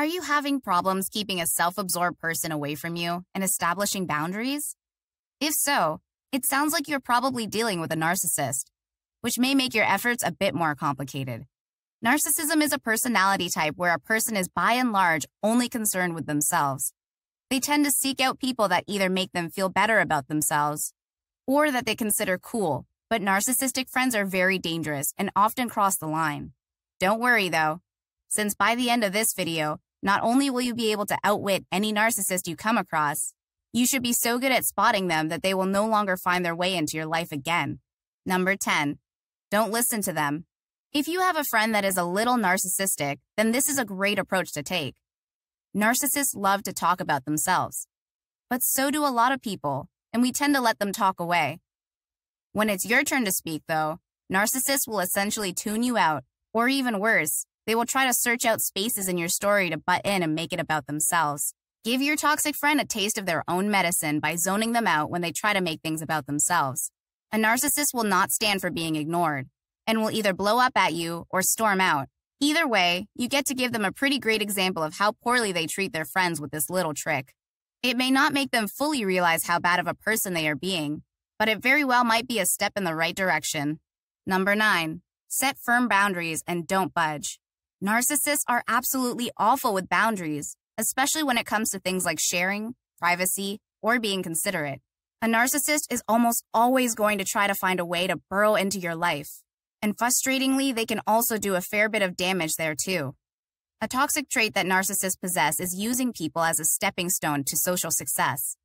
Are you having problems keeping a self-absorbed person away from you and establishing boundaries? If so, it sounds like you're probably dealing with a narcissist, which may make your efforts a bit more complicated. Narcissism is a personality type where a person is by and large only concerned with themselves. They tend to seek out people that either make them feel better about themselves or that they consider cool, but narcissistic friends are very dangerous and often cross the line. Don't worry though, since by the end of this video, not only will you be able to outwit any narcissist you come across, you should be so good at spotting them that they will no longer find their way into your life again. Number 10. Don't listen to them. If you have a friend that is a little narcissistic, then this is a great approach to take. Narcissists love to talk about themselves, but so do a lot of people, and we tend to let them talk away. When it's your turn to speak, though, narcissists will essentially tune you out, or even worse, they will try to search out spaces in your story to butt in and make it about themselves. Give your toxic friend a taste of their own medicine by zoning them out when they try to make things about themselves. A narcissist will not stand for being ignored, and will either blow up at you or storm out. Either way, you get to give them a pretty great example of how poorly they treat their friends with this little trick. It may not make them fully realize how bad of a person they are being, but it very well might be a step in the right direction. Number 9. Set firm boundaries and don't budge. Narcissists are absolutely awful with boundaries, especially when it comes to things like sharing, privacy, or being considerate. A narcissist is almost always going to try to find a way to burrow into your life. And frustratingly, they can also do a fair bit of damage there too. A toxic trait that narcissists possess is using people as a stepping stone to social success.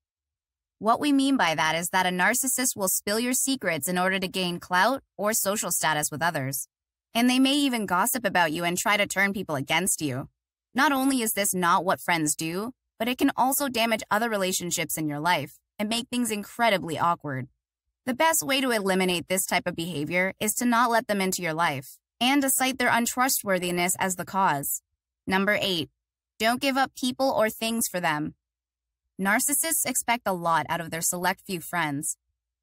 What we mean by that is that a narcissist will spill your secrets in order to gain clout or social status with others. And they may even gossip about you and try to turn people against you. Not only is this not what friends do, but it can also damage other relationships in your life and make things incredibly awkward. The best way to eliminate this type of behavior is to not let them into your life, and to cite their untrustworthiness as the cause. Number 8. Don't give up people or things for them. Narcissists expect a lot out of their select few friends.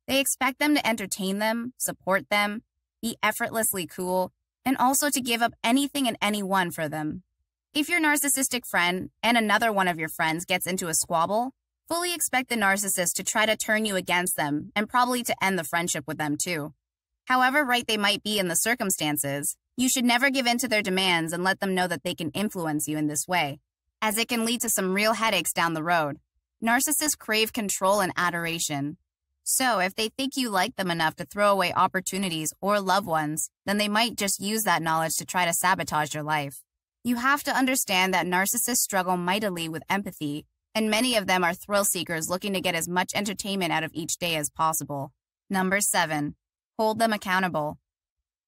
They expect them to entertain them, support them, be effortlessly cool, and also to give up anything and anyone for them. If your narcissistic friend and another one of your friends gets into a squabble, fully expect the narcissist to try to turn you against them and probably to end the friendship with them too. However right they might be in the circumstances, you should never give in to their demands and let them know that they can influence you in this way, as it can lead to some real headaches down the road. Narcissists crave control and adoration. So if they think you like them enough to throw away opportunities or loved ones, then they might just use that knowledge to try to sabotage your life. You have to understand that narcissists struggle mightily with empathy, and many of them are thrill seekers looking to get as much entertainment out of each day as possible. Number 7. Hold them accountable.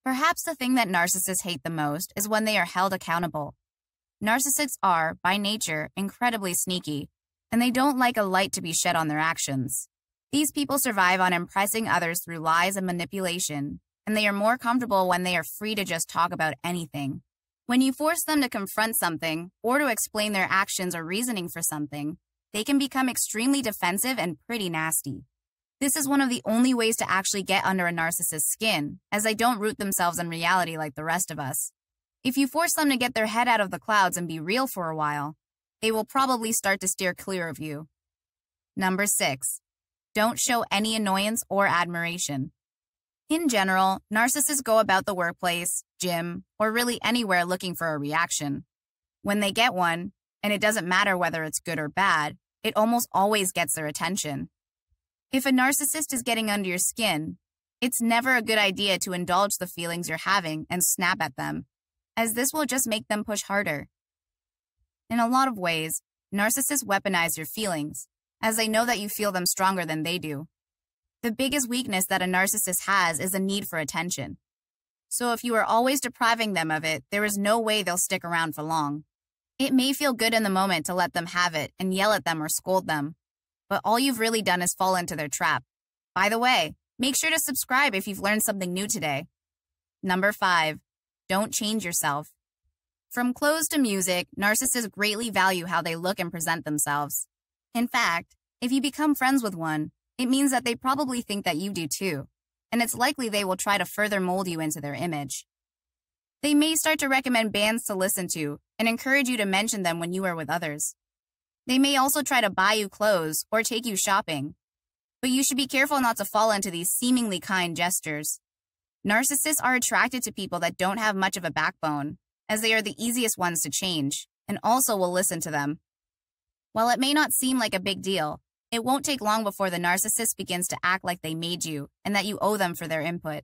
Perhaps the thing that narcissists hate the most is when they are held accountable. Narcissists are, by nature, incredibly sneaky, and they don't like a light to be shed on their actions. These people survive on impressing others through lies and manipulation, and they are more comfortable when they are free to just talk about anything. When you force them to confront something, or to explain their actions or reasoning for something, they can become extremely defensive and pretty nasty. This is one of the only ways to actually get under a narcissist's skin, as they don't root themselves in reality like the rest of us. If you force them to get their head out of the clouds and be real for a while, they will probably start to steer clear of you. Number 6. Don't show any annoyance or admiration. In general, narcissists go about the workplace, gym, or really anywhere looking for a reaction. When they get one, and it doesn't matter whether it's good or bad, it almost always gets their attention. If a narcissist is getting under your skin, it's never a good idea to indulge the feelings you're having and snap at them, as this will just make them push harder. In a lot of ways, narcissists weaponize your feelings, as they know that you feel them stronger than they do. The biggest weakness that a narcissist has is a need for attention. So if you are always depriving them of it, there is no way they'll stick around for long. It may feel good in the moment to let them have it and yell at them or scold them, but all you've really done is fall into their trap. By the way, make sure to subscribe if you've learned something new today. Number 5. Don't change yourself. From clothes to music, narcissists greatly value how they look and present themselves. In fact, if you become friends with one, it means that they probably think that you do too, and it's likely they will try to further mold you into their image. They may start to recommend bands to listen to, and encourage you to mention them when you are with others. They may also try to buy you clothes or take you shopping, but you should be careful not to fall into these seemingly kind gestures. Narcissists are attracted to people that don't have much of a backbone, as they are the easiest ones to change, and also will listen to them. While it may not seem like a big deal, it won't take long before the narcissist begins to act like they made you and that you owe them for their input.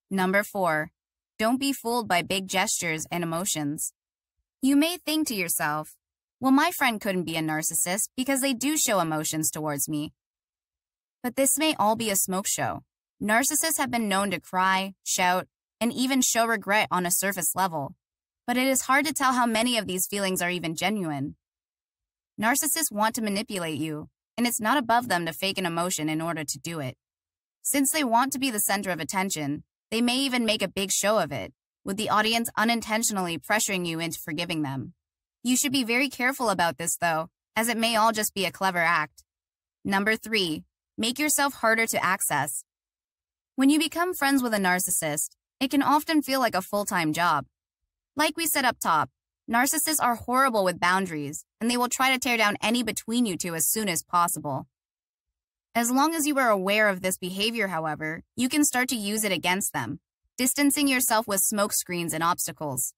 Number 4, don't be fooled by big gestures and emotions. You may think to yourself, well, my friend couldn't be a narcissist because they do show emotions towards me. But this may all be a smoke show. Narcissists have been known to cry, shout, and even show regret on a surface level. But it is hard to tell how many of these feelings are even genuine. Narcissists want to manipulate you, and it's not above them to fake an emotion in order to do it. Since they want to be the center of attention, they may even make a big show of it, with the audience unintentionally pressuring you into forgiving them. You should be very careful about this, though, as it may all just be a clever act. Number 3, make yourself harder to access. When you become friends with a narcissist, it can often feel like a full-time job. Like we said up top, narcissists are horrible with boundaries, and they will try to tear down any between you two as soon as possible. As long as you are aware of this behavior, however, you can start to use it against them, distancing yourself with smoke screens and obstacles.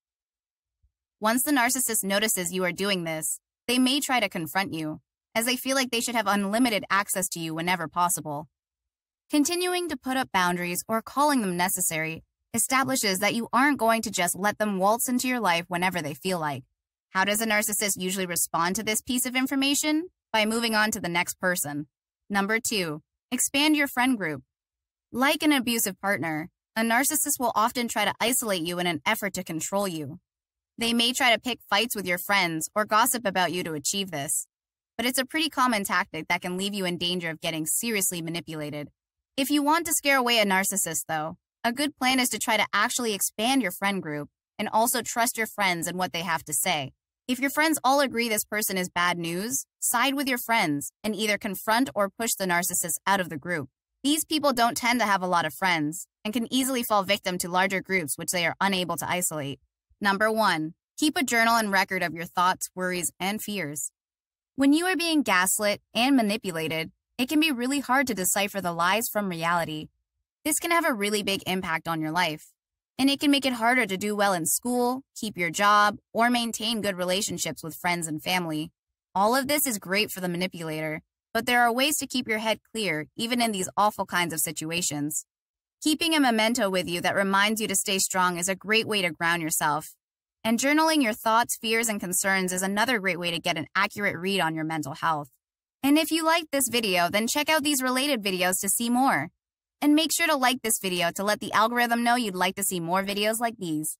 Once the narcissist notices you are doing this, they may try to confront you, as they feel like they should have unlimited access to you whenever possible. Continuing to put up boundaries or calling them necessary establishes that you aren't going to just let them waltz into your life whenever they feel like. How does a narcissist usually respond to this piece of information? By moving on to the next person. Number 2, expand your friend group. Like an abusive partner, a narcissist will often try to isolate you in an effort to control you. They may try to pick fights with your friends or gossip about you to achieve this, but it's a pretty common tactic that can leave you in danger of getting seriously manipulated. If you want to scare away a narcissist, though, a good plan is to try to actually expand your friend group and also trust your friends and what they have to say. If your friends all agree this person is bad news, side with your friends and either confront or push the narcissist out of the group. These people don't tend to have a lot of friends and can easily fall victim to larger groups which they are unable to isolate. Number 1, keep a journal and record of your thoughts, worries, and fears. When you are being gaslit and manipulated, it can be really hard to decipher the lies from reality. This can have a really big impact on your life, and it can make it harder to do well in school, keep your job, or maintain good relationships with friends and family. All of this is great for the manipulator, but there are ways to keep your head clear even in these awful kinds of situations. Keeping a memento with you that reminds you to stay strong is a great way to ground yourself. And journaling your thoughts, fears, and concerns is another great way to get an accurate read on your mental health. And if you liked this video, then check out these related videos to see more. And make sure to like this video to let the algorithm know you'd like to see more videos like these.